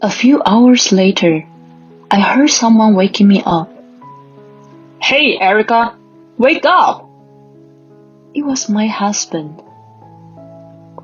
A few hours later, I heard someone waking me up. Hey, Erica, wake up! It was my husband.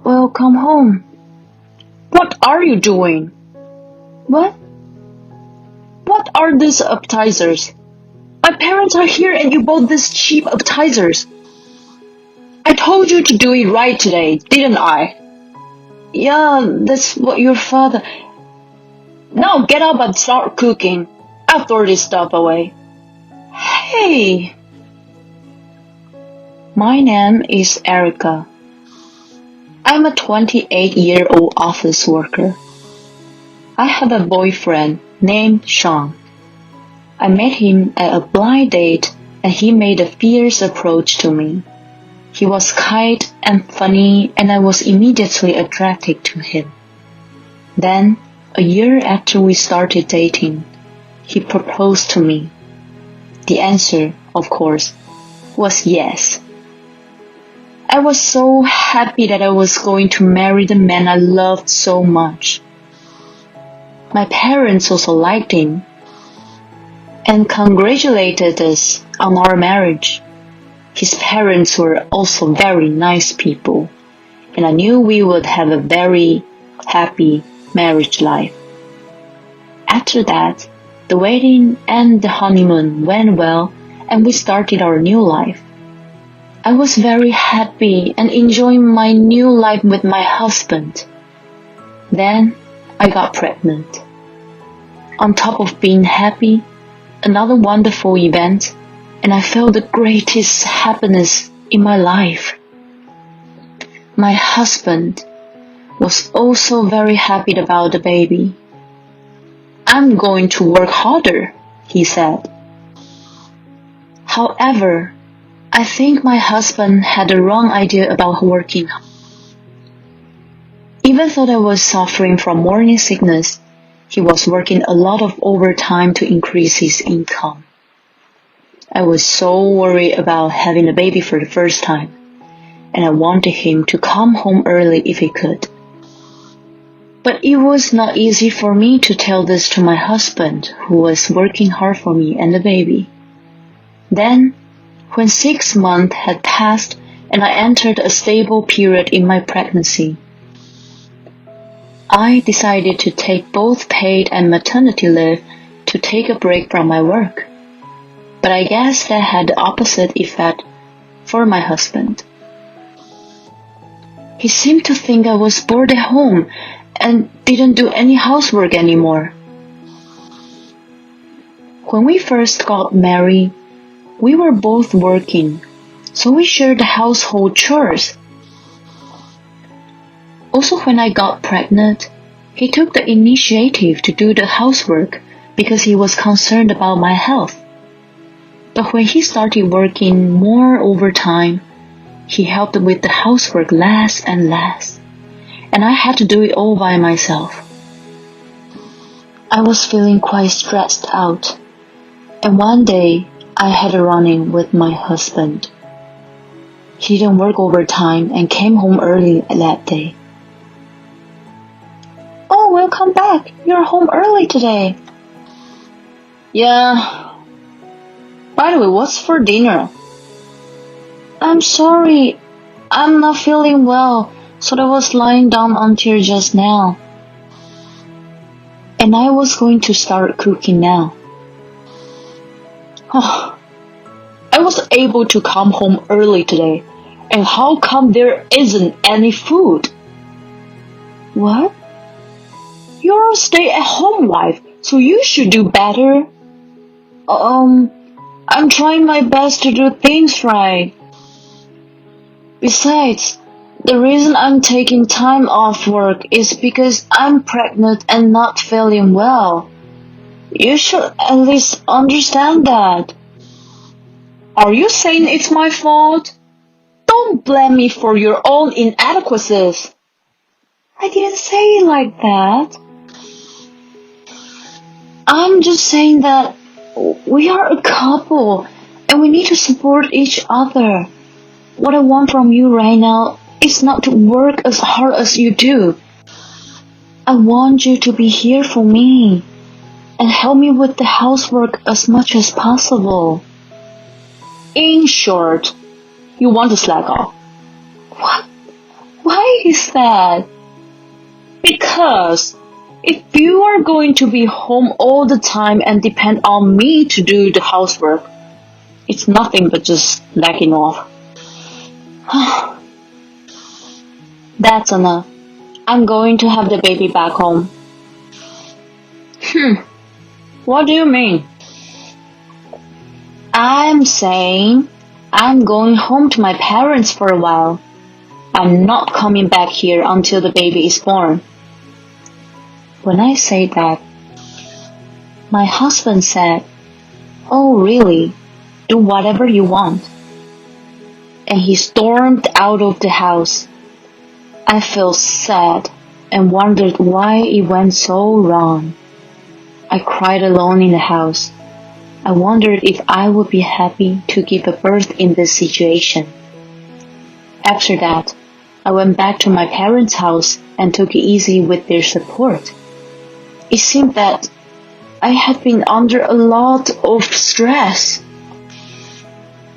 Well, come home. What are you doing? What? What are these appetizers? My parents are here and you bought these cheap appetizers. I told you to do it right today, didn't I? Yeah, that's what your father... Now get up and start cooking. I'll throw this stuff away. Hey! My name is Erica. I'm a 28-year-old office worker. I have a boyfriend named Sean. I met him at a blind date and he made a fierce approach to me. He was kind and funny and I was immediately attracted to him. Then, a year after we started dating, he proposed to me. The answer, of course, was yes. I was so happy that I was going to marry the man I loved so much. My parents also liked him and congratulated us on our marriage. His parents were also very nice people, and I knew we would have a very happy marriage life. After that, the wedding and the honeymoon went well, and we started our new life. I was very happy and enjoying my new life with my husband. Then, I got pregnant. On top of being happy, another wonderful event, and I felt the greatest happiness in my life. My husband was also very happy about the baby. I'm going to work harder, he said. However, I think my husband had the wrong idea about working. Even though I was suffering from morning sickness, he was working a lot of overtime to increase his income. I was so worried about having a baby for the first time, and I wanted him to come home early if he could. But it was not easy for me to tell this to my husband, who was working hard for me and the baby. Then, when 6 months had passed and I entered a stable period in my pregnancy, I decided to take both paid and maternity leave to take a break from my work. But I guess that had the opposite effect for my husband. He seemed to think I was bored at home and didn't do any housework anymore. When we first got married, we were both working, so we shared the household chores. Also, when I got pregnant, he took the initiative to do the housework because he was concerned about my health. But when he started working more overtime, he helped with the housework less and less, and I had to do it all by myself. I was feeling quite stressed out, and one day I had a run-in with my husband. He didn't work overtime and came home early that day. Oh, welcome back. You're home early today. Yeah. By the way, what's for dinner? I'm sorry. I'm not feeling well, so I was lying down until just now. And I was going to start cooking now. Oh, I was able to come home early today, and how come there isn't any food? What? You're a stay-at-home wife, so you should do better. I'm trying my best to do things right. Besides, the reason I'm taking time off work is because I'm pregnant and not feeling well. You should at least understand that. Are you saying it's my fault? Don't blame me for your own inadequacies. I didn't say it like that. I'm just saying that we are a couple and we need to support each other. What I want from you right now is not to work as hard as you do. I want you to be here for me and help me with the housework as much as possible. In short, you want to slack off. What? Why is that? Because if you are going to be home all the time and depend on me to do the housework, it's nothing but just slacking off. That's enough. I'm going to have the baby back home. What do you mean? I'm saying I'm going home to my parents for a while. I'm not coming back here until the baby is born. When I said that, my husband said, "Oh, really? Do whatever you want." And he stormed out of the house. I felt sad and wondered why it went so wrong. I cried alone in the house. I wondered if I would be happy to give a birth in this situation. After that, I went back to my parents' house and took it easy with their support. It seemed that I had been under a lot of stress.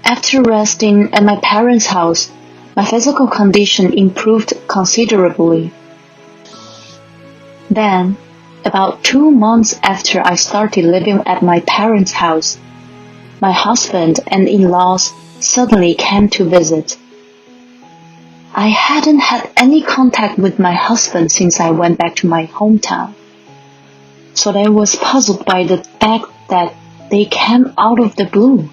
After resting at my parents' house, my physical condition improved considerably. Then, about 2 months after I started living at my parents' house, my husband and in-laws suddenly came to visit. I hadn't had any contact with my husband since I went back to my hometown, so I was puzzled by the fact that they came out of the blue.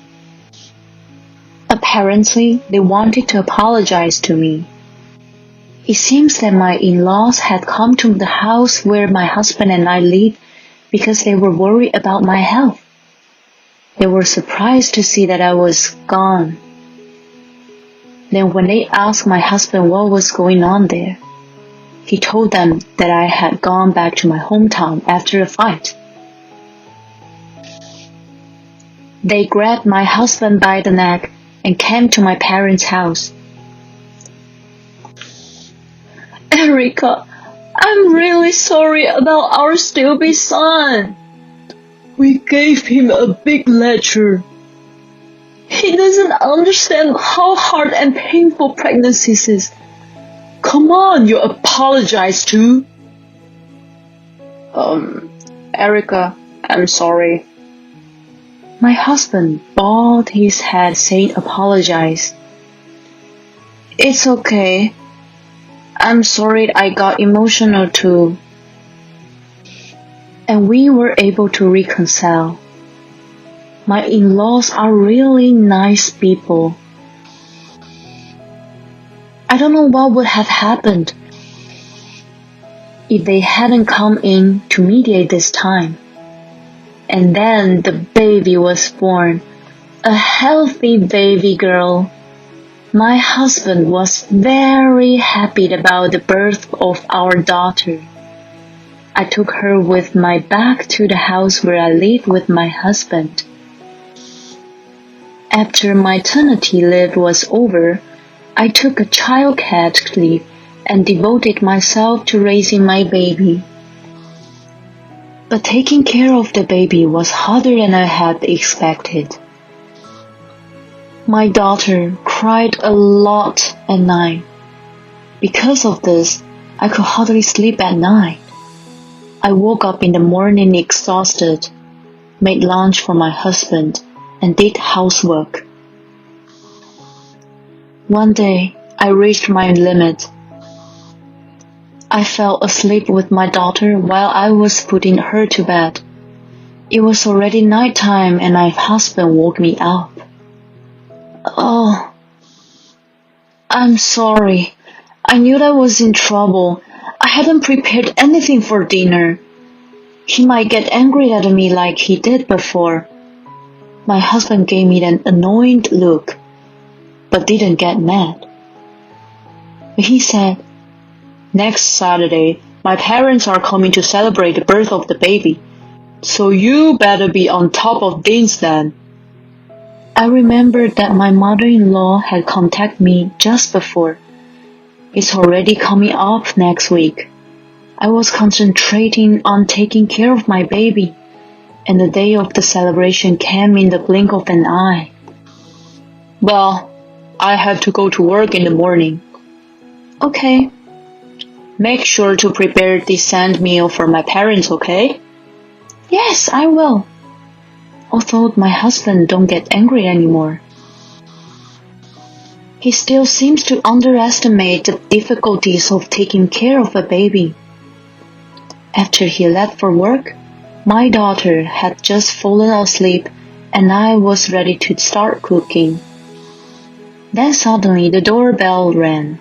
Apparently, they wanted to apologize to me. It seems that my in-laws had come to the house where my husband and I live because they were worried about my health. They were surprised to see that I was gone. Then when they asked my husband what was going on there, he told them that I had gone back to my hometown after a fight. They grabbed my husband by the neck and came to my parents' house. Erica, I'm really sorry about our stupid son. We gave him a big lecture. He doesn't understand how hard and painful pregnancy is. Come on, you apologize too. Erica, I'm sorry. My husband bowed his head saying apologize. It's okay. I'm sorry I got emotional too. And we were able to reconcile. My in-laws are really nice people. I don't know what would have happened if they hadn't come in to mediate this time. And then the baby was born, a healthy baby girl. My husband was very happy about the birth of our daughter. I took her with my back to the house where I lived with my husband. After maternity leave was over, I took a childcare leave and devoted myself to raising my baby. But taking care of the baby was harder than I had expected. My daughter cried a lot at night. Because of this, I could hardly sleep at night. I woke up in the morning exhausted, made lunch for my husband, and did housework. One day, I reached my limit. I fell asleep with my daughter while I was putting her to bed. It was already nighttime and my husband woke me up. "Oh, I'm sorry. I knew I was in trouble. I hadn't prepared anything for dinner. He might get angry at me like he did before." My husband gave me an annoyed look, but didn't get mad. He said, "Next Saturday, my parents are coming to celebrate the birth of the baby, so you better be on top of things then." I remembered that my mother-in-law had contacted me just before. "It's already coming up next week." I was concentrating on taking care of my baby, and the day of the celebration came in the blink of an eye. Well, I have to go to work in the morning. Okay. Make sure to prepare a decent meal for my parents, okay? Yes, I will. Although my husband don't get angry anymore. He still seems to underestimate the difficulties of taking care of a baby. After he left for work, my daughter had just fallen asleep and I was ready to start cooking. Then suddenly the doorbell rang.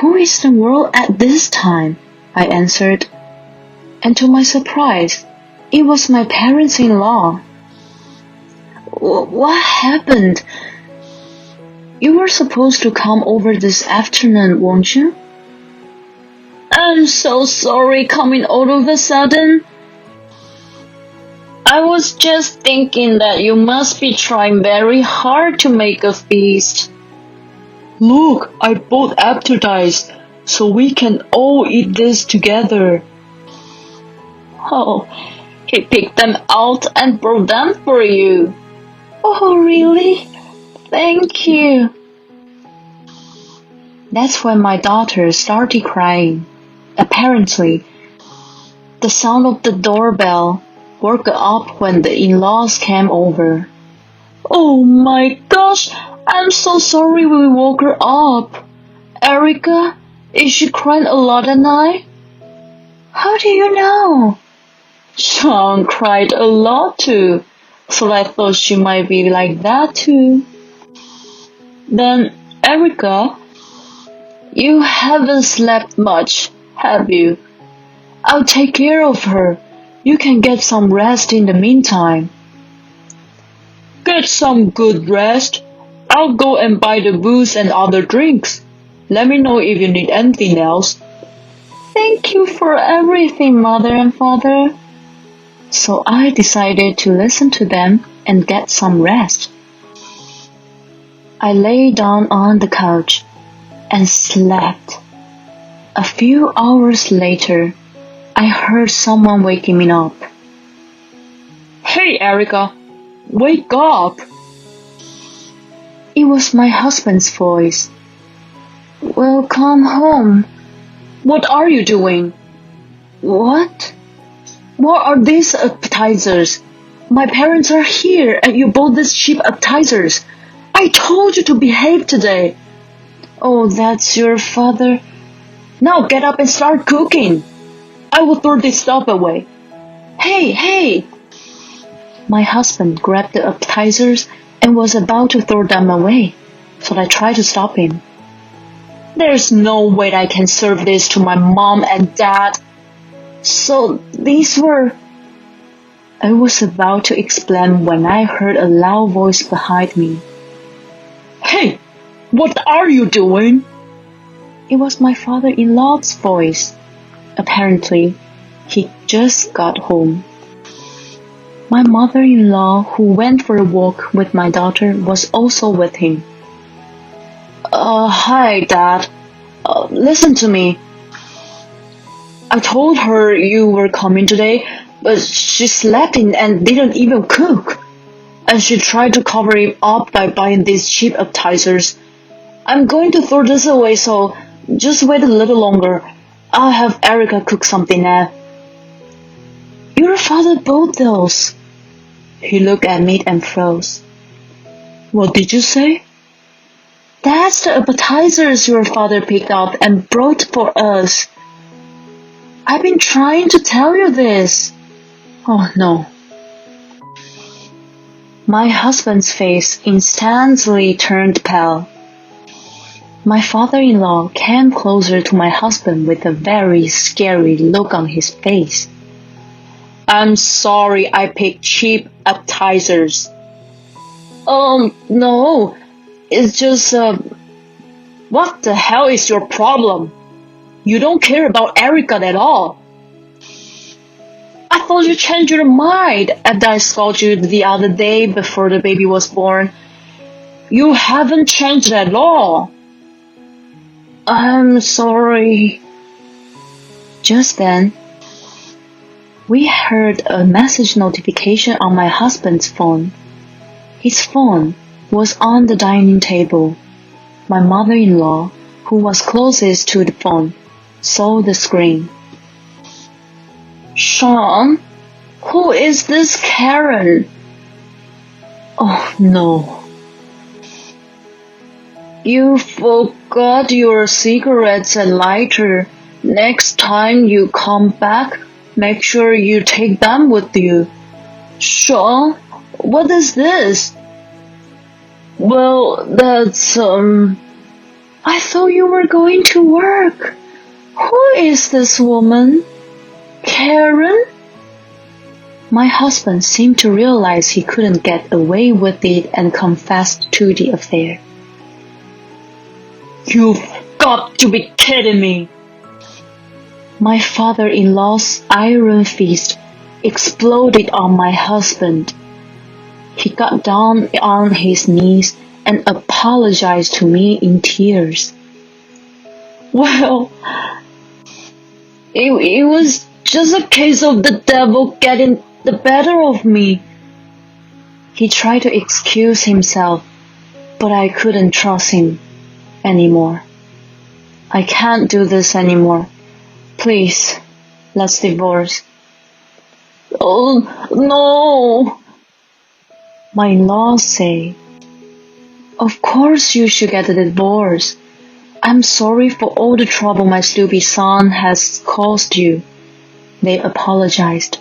Who is in the world at this time? I answered. And to my surprise, it was my parents-in-law. What happened? You were supposed to come over this afternoon, weren't you? I'm so sorry coming all of a sudden. I was just thinking that you must be trying very hard to make a feast. Look, I bought appetizers, so we can all eat this together. Oh, he picked them out and brought them for you. Oh, really? Thank you. That's when my daughter started crying. Apparently, the sound of the doorbell woke her up when the in-laws came over. Oh my gosh, I'm so sorry we woke her up. Erica, is she crying a lot at night? How do you know? Sean cried a lot too, so I thought she might be like that too. Then, Erica, you haven't slept much, have you? I'll take care of her. You can get some rest in the meantime. Get some good rest. I'll go and buy the booze and other drinks. Let me know if you need anything else. Thank you for everything, Mother and Father. So I decided to listen to them and get some rest. I lay down on the couch and slept. A few hours later, I heard someone waking me up. Hey, Erica, wake up! It was my husband's voice. Welcome home. What are you doing? What? What are these appetizers? My parents are here and you bought these cheap appetizers. I told you to behave today. Oh, that's your father. Now get up and start cooking. I will throw this stuff away. Hey! My husband grabbed the appetizers and was about to throw them away, so I tried to stop him. There's no way I can serve this to my mom and dad. So these were... I was about to explain when I heard a loud voice behind me. Hey, what are you doing? It was my father-in-law's voice. Apparently, he just got home. My mother-in-law, who went for a walk with my daughter, was also with him. Hi, Dad. Listen to me. I told her you were coming today, but she slept in and didn't even cook. And she tried to cover it up by buying these cheap appetizers. I'm going to throw this away, so just wait a little longer. I'll have Erica cook something now. Your father bought those. He looked at me and froze. What did you say? That's the appetizers your father picked up and brought for us. I've been trying to tell you this. Oh no. My husband's face instantly turned pale. My father-in-law came closer to my husband with a very scary look on his face. I'm sorry I picked cheap appetizers. No. It's just, what the hell is your problem? You don't care about Erica at all. I thought you changed your mind after I scolded you the other day before the baby was born. You haven't changed at all. I'm sorry. Just then, we heard a message notification on my husband's phone. His phone was on the dining table. My mother-in-law, who was closest to the phone, saw the screen. Sean, who is this Karen? Oh no. You forgot your cigarettes and lighter. Next time you come back, make sure you take them with you. Sean, what is this? Well, that's, I thought you were going to work. Who is this woman? Karen? My husband seemed to realize he couldn't get away with it and confessed to the affair. You've got to be kidding me. My father-in-law's iron fist exploded on my husband. He got down on his knees and apologized to me in tears. Well, it was just a case of the devil getting the better of me. He tried to excuse himself, but I couldn't trust him anymore. I can't do this anymore. Please, let's divorce. Oh, no. My in-laws say, of course you should get a divorce. I'm sorry for all the trouble my stupid son has caused you. They apologized.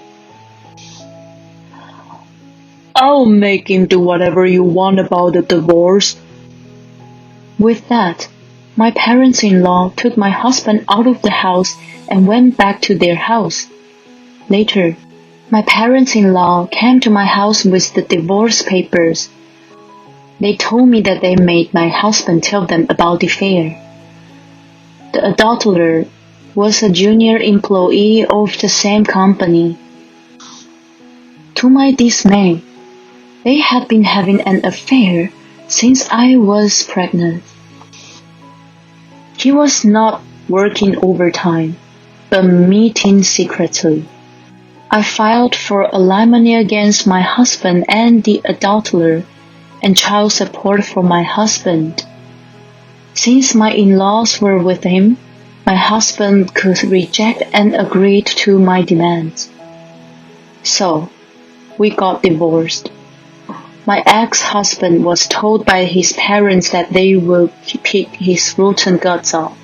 I'll make him do whatever you want about the divorce. With that, my parents-in-law took my husband out of the house and went back to their house. Later, my parents-in-law came to my house with the divorce papers. They told me that they made my husband tell them about the affair. The adulterer was a junior employee of the same company. To my dismay, they had been having an affair since I was pregnant. He was not working overtime, but meeting secretly. I filed for alimony against my husband and the adulterer, and child support for my husband. Since my in-laws were with him, my husband could reject and agreed to my demands. So, we got divorced. My ex-husband was told by his parents that they would pick his rotten guts out.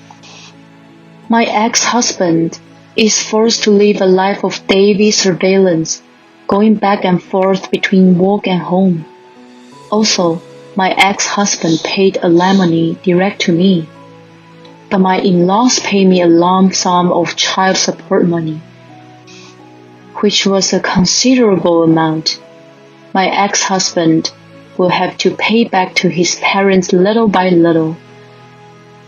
My ex-husband is forced to live a life of daily surveillance, going back and forth between work and home. Also, my ex-husband paid alimony direct to me, but my in-laws paid me a lump sum of child support money, which was a considerable amount. My ex-husband will have to pay back to his parents little by little.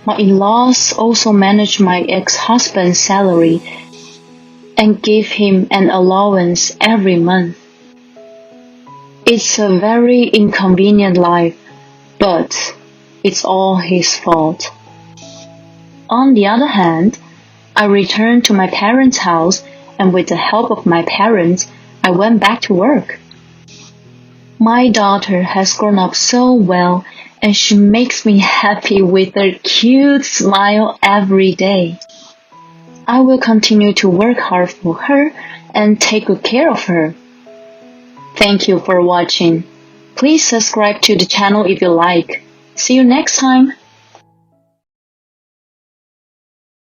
My in-laws also manage my ex-husband's salary and give him an allowance every month. It's a very inconvenient life, but it's all his fault. On the other hand, I returned to my parents' house, and with the help of my parents, I went back to work. My daughter has grown up so well, and she makes me happy with her cute smile every day. I will continue to work hard for her and take good care of her. Thank you for watching. Please subscribe to the channel if you like. See you next time.